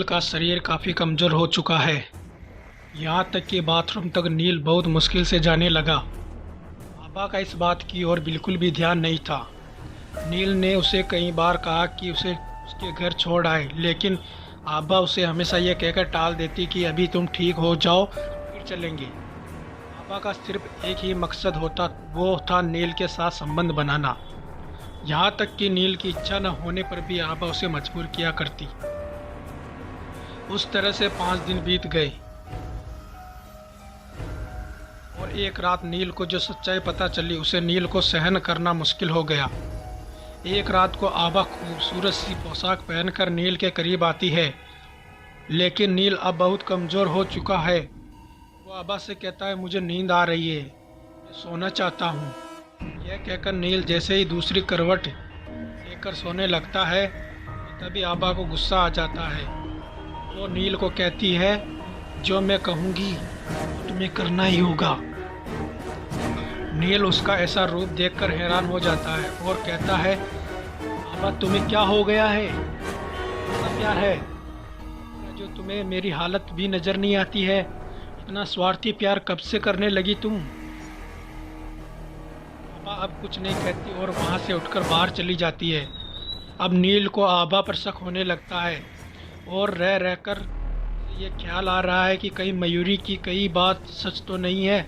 का शरीर काफ़ी कमज़ोर हो चुका है। यहाँ तक कि बाथरूम तक नील बहुत मुश्किल से जाने लगा। आबा का इस बात की ओर बिल्कुल भी ध्यान नहीं था। नील ने उसे कई बार कहा कि उसे उसके घर छोड़ आए, लेकिन आबा उसे हमेशा यह कहकर टाल देती कि अभी तुम ठीक हो जाओ फिर चलेंगे। आबा का सिर्फ एक ही मकसद होता, वो था नील के साथ संबंध बनाना। यहाँ तक कि नील की इच्छा न होने पर भी आबा उसे मजबूर किया करती। उस तरह से 5 दिन बीत गए और एक रात नील को जो सच्चाई पता चली उसे नील को सहन करना मुश्किल हो गया। एक रात को आबा खूबसूरत सी पोशाक पहनकर नील के करीब आती है, लेकिन नील अब बहुत कमज़ोर हो चुका है। वो आबा से कहता है, मुझे नींद आ रही है, मैं सोना चाहता हूँ। यह कहकर नील जैसे ही दूसरी करवट लेकर सोने लगता है, तभी आबा को गुस्सा आ जाता है। वो नील को कहती है, जो मैं कहूँगी तुम्हें करना ही होगा। नील उसका ऐसा रूप देखकर हैरान हो जाता है और कहता है, आबा तुम्हें क्या हो गया है? इतना प्यार है जो तुम्हें मेरी हालत भी नज़र नहीं आती है? इतना स्वार्थी प्यार कब से करने लगी तुम? आबा अब कुछ नहीं कहती और वहाँ से उठकर बाहर चली जाती है। अब नील को आबा पर शक होने लगता है और रह रहकर ये ख्याल आ रहा है कि कहीं मयूरी की कई बात सच तो नहीं है।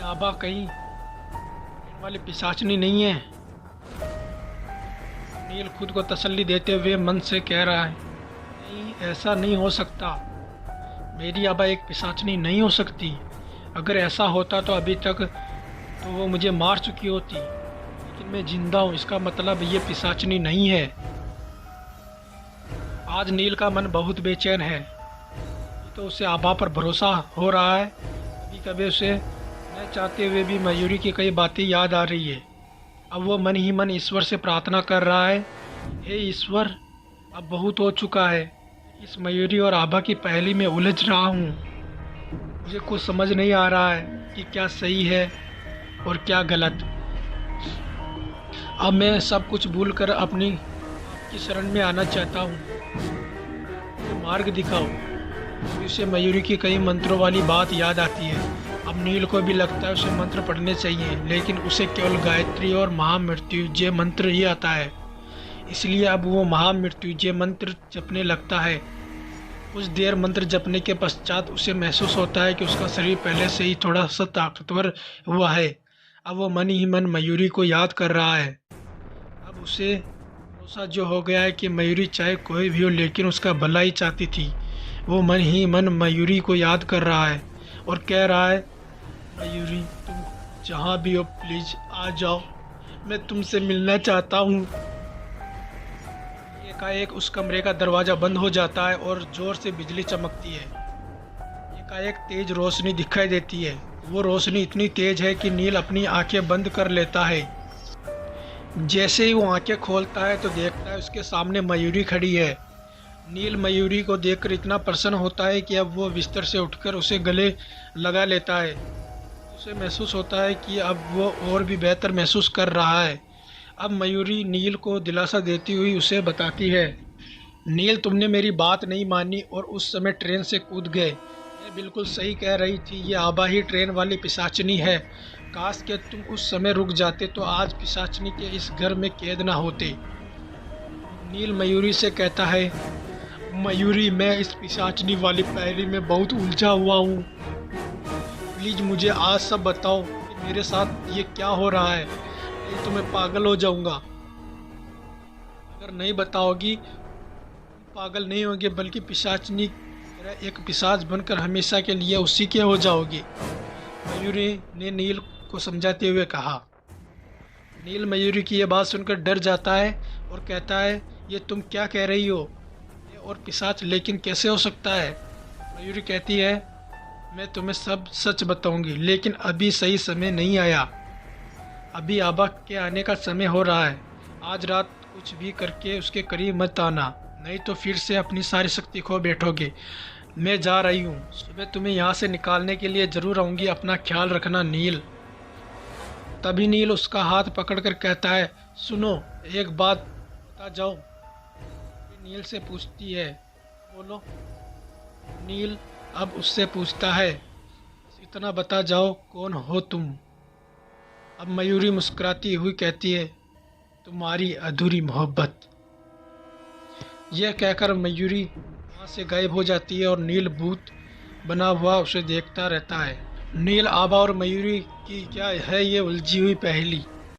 आबा कहीं वाली पिशाचनी नहीं है। नील खुद को तसल्ली देते हुए मन से कह रहा है, नहीं, ऐसा नहीं हो सकता। मेरी आबा एक पिशाचनी नहीं हो सकती। अगर ऐसा होता तो अभी तक तो वो मुझे मार चुकी होती, लेकिन मैं जिंदा हूँ, इसका मतलब ये पिशाचनी नहीं है। आज नील का मन बहुत बेचैन है। तो उसे आबा पर भरोसा हो रहा है। कभी कभी उसे न चाहते हुए भी मयूरी की कई बातें याद आ रही है। अब वो मन ही मन ईश्वर से प्रार्थना कर रहा है, हे ईश्वर, अब बहुत हो चुका है। इस मयूरी और आबा की पहेली में उलझ रहा हूँ। मुझे कुछ समझ नहीं आ रहा है कि क्या सही है और क्या गलत। अब मैं सब कुछ भूलकर आपकी शरण में आना चाहता हूँ। मुझे मार्ग दिखाओ। उसे मयूरी की कई मंत्रों वाली बात याद आती है। अब नील को भी लगता है उसे मंत्र पढ़ने चाहिए, लेकिन उसे केवल गायत्री और महामृत्युंजय मंत्र ही आता है। इसलिए अब वो महामृत्युंजय मंत्र जपने लगता है। कुछ देर मंत्र जपने के पश्चात उसे महसूस होता है कि उसका शरीर पहले से ही थोड़ा सा ताकतवर हुआ है। अब वो मन ही मन मयूरी को याद कर रहा है। अब उसे भरोसा जो हो गया है कि मयूरी चाहे कोई भी हो, लेकिन उसका भला ही चाहती थी। वो मन ही मन मयूरी को याद कर रहा है और कह रहा है, मयूरी, तुम जहाँ भी हो प्लीज़ आ जाओ, मैं तुमसे मिलना चाहता हूँ। एकाएक उस कमरे का दरवाज़ा बंद हो जाता है और ज़ोर से बिजली चमकती है। एकाएक तेज रोशनी दिखाई देती है। वो रोशनी इतनी तेज है कि नील अपनी आंखें बंद कर लेता है। जैसे ही वो आंखें खोलता है तो देखता है उसके सामने मयूरी खड़ी है। नील मयूरी को देखकर इतना प्रसन्न होता है कि अब वो बिस्तर से उठकर उसे गले लगा लेता है। उसे महसूस होता है कि अब वो और भी बेहतर महसूस कर रहा है। अब मयूरी नील को दिलासा देती हुई उसे बताती है, नील, तुमने मेरी बात नहीं मानी और उस समय ट्रेन से कूद गए। मैं बिल्कुल सही कह रही थी, ये आबा ही ट्रेन वाली पिशाचनी है। काश कि तुम उस समय रुक जाते तो आज पिशाचनी के इस घर में कैद ना होते। नील मयूरी से कहता है, मयूरी, मैं इस पिशाचनी वाली पहेली में बहुत उलझा हुआ हूँ। प्लीज़ मुझे आज सब बताओ कि मेरे साथ ये क्या हो रहा है, नहीं तो मैं पागल हो जाऊँगा। अगर नहीं बताओगी पागल नहीं होगे, बल्कि पिशाचनी तरह एक पिशाच बनकर हमेशा के लिए उसी के हो जाओगे। मयूरी ने नील को समझाते हुए कहा। नील मयूरी की यह बात सुनकर डर जाता है और कहता है, ये तुम क्या कह रही हो? और पिशाच लेकिन कैसे हो सकता है? मयूरी कहती है, मैं तुम्हें सब सच बताऊंगी, लेकिन अभी सही समय नहीं आया। अभी आबा के आने का समय हो रहा है। आज रात कुछ भी करके उसके करीब मत आना, नहीं तो फिर से अपनी सारी शक्ति खो बैठोगे। मैं जा रही हूँ, सुबह तुम्हें यहाँ से निकालने के लिए ज़रूर आऊँगी। अपना ख्याल रखना नील। तभी नील उसका हाथ पकड़कर कहता है, सुनो, एक बात बता जाओ। नील से पूछती है, बोलो। नील अब उससे पूछता है, इतना बता जाओ कौन हो तुम। अब मयूरी मुस्कुराती हुई कहती है, तुम्हारी अधूरी मोहब्बत। यह कहकर मयूरी वहाँ से गायब हो जाती है और नील भूत बना हुआ उसे देखता रहता है। नील, आभा और मयूरी की क्या है ये उलझी हुई पहेली।